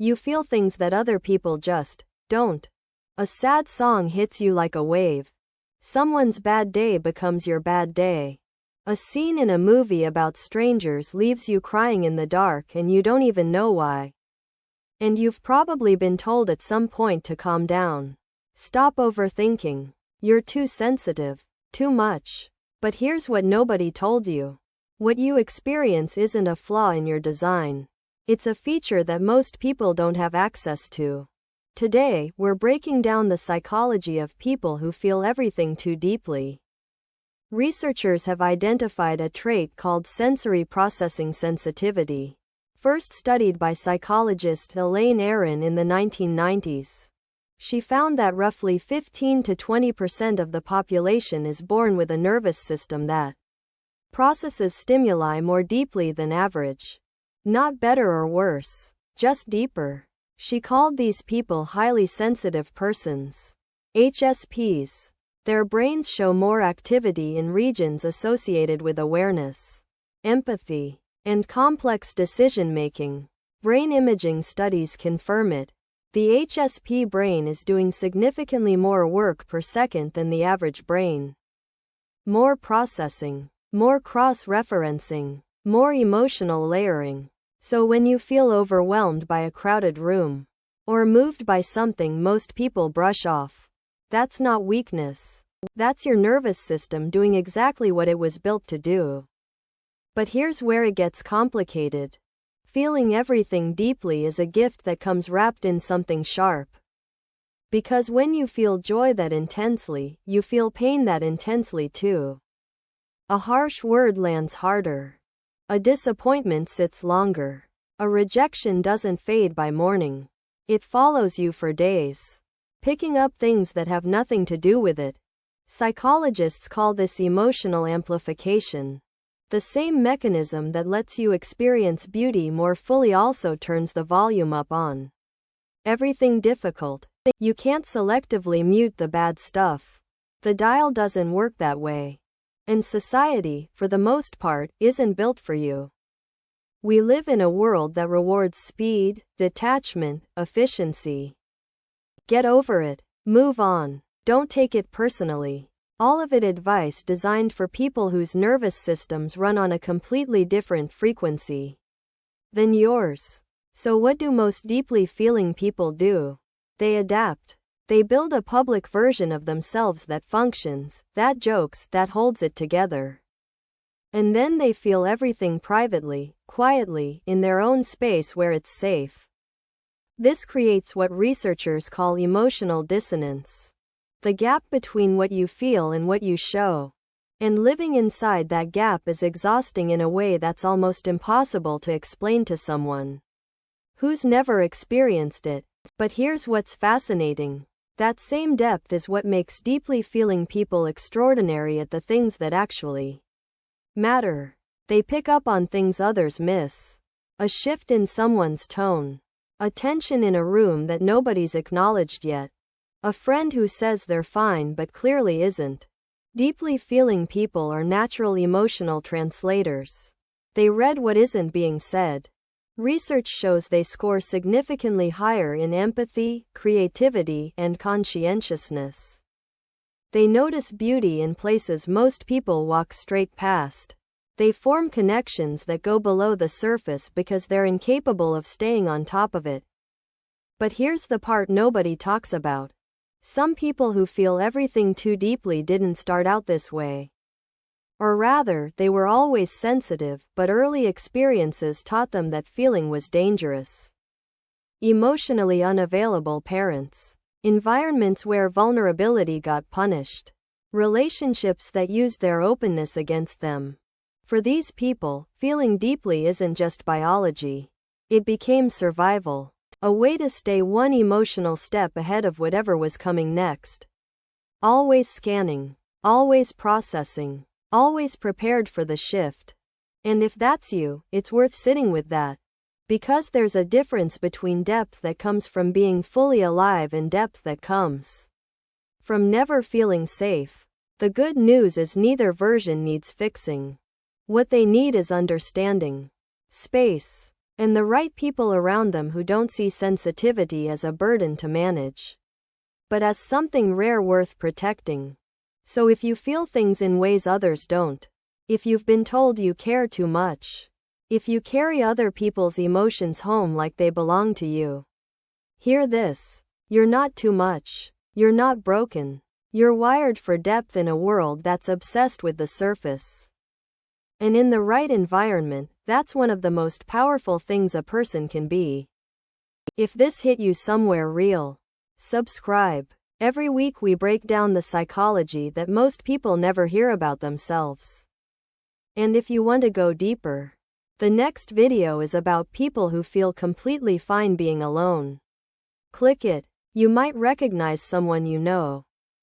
You feel things that other people just don't. A sad song hits you like a wave. Someone's bad day becomes your bad day. A scene in a movie about strangers leaves you crying in the dark and you don't even know why. And you've probably been told at some point to calm down. Stop overthinking. You're too sensitive. Too much. But here's what nobody told you. What you experience isn't a flaw in your design. It's a feature that most people don't have access to. Today, we're breaking down the psychology of people who feel everything too deeply. Researchers have identified a trait called sensory processing sensitivity, first studied by psychologist Elaine Aron in the 1990s. She found that roughly 15 to 20% of the population is born with a nervous system that processes stimuli more deeply than average. Not better or worse, just deeper. She called these people highly sensitive persons, HSPs. Their brains show more activity in regions associated with awareness, empathy, and complex decision-making. Brain imaging studies confirm it. The HSP brain is doing significantly more work per second than the average brain. More processing, more cross-referencing, more emotional layering. So when you feel overwhelmed by a crowded room, or moved by something most people brush off, that's not weakness. That's your nervous system doing exactly what it was built to do. But here's where it gets complicated. Feeling everything deeply is a gift that comes wrapped in something sharp. Because when you feel joy that intensely, you feel pain that intensely too. A harsh word lands harder. A disappointment sits longer. A rejection doesn't fade by morning. It follows you for days, picking up things that have nothing to do with it. Psychologists call this emotional amplification. The same mechanism that lets you experience beauty more fully also turns the volume up on everything difficult. You can't selectively mute the bad stuff. The dial doesn't work that way. And society, for the most part, isn't built for you. We live in a world that rewards speed, detachment, efficiency. Get over it. Move on. Don't take it personally. All of it advice designed for people whose nervous systems run on a completely different frequency than yours. So what do most deeply feeling people do? They adapt. They build a public version of themselves that functions, that jokes, that holds it together. And then they feel everything privately, quietly, in their own space where it's safe. This creates what researchers call emotional dissonance. The gap between what you feel and what you show. And living inside that gap is exhausting in a way that's almost impossible to explain to someone who's never experienced it. But here's what's fascinating. That same depth is what makes deeply feeling people extraordinary at the things that actually matter. They pick up on things others miss. A shift in someone's tone. A tension in a room that nobody's acknowledged yet. A friend who says they're fine but clearly isn't. Deeply feeling people are natural emotional translators. They read what isn't being said. Research shows they score significantly higher in empathy, creativity, and conscientiousness. They notice beauty in places most people walk straight past. They form connections that go below the surface because they're incapable of staying on top of it. But here's the part nobody talks about. Some people who feel everything too deeply didn't start out this way. Or rather, they were always sensitive, but early experiences taught them that feeling was dangerous. Emotionally unavailable parents. Environments where vulnerability got punished. Relationships that used their openness against them. For these people, feeling deeply isn't just biology. It became survival. A way to stay one emotional step ahead of whatever was coming next. Always scanning. Always processing. Always prepared for the shift. And if that's you, it's worth sitting with that. Because there's a difference between depth that comes from being fully alive and depth that comes from never feeling safe. The good news is neither version needs fixing. What they need is understanding, space, and the right people around them who don't see sensitivity as a burden to manage, but as something rare worth protecting. So if you feel things in ways others don't, if you've been told you care too much, if you carry other people's emotions home like they belong to you, hear this. You're not too much. You're not broken. You're wired for depth in a world that's obsessed with the surface. And in the right environment, that's one of the most powerful things a person can be. If this hit you somewhere real, subscribe. Every week we break down the psychology that most people never hear about themselves. And if you want to go deeper, the next video is about people who feel completely fine being alone. Click it. You might recognize someone you know.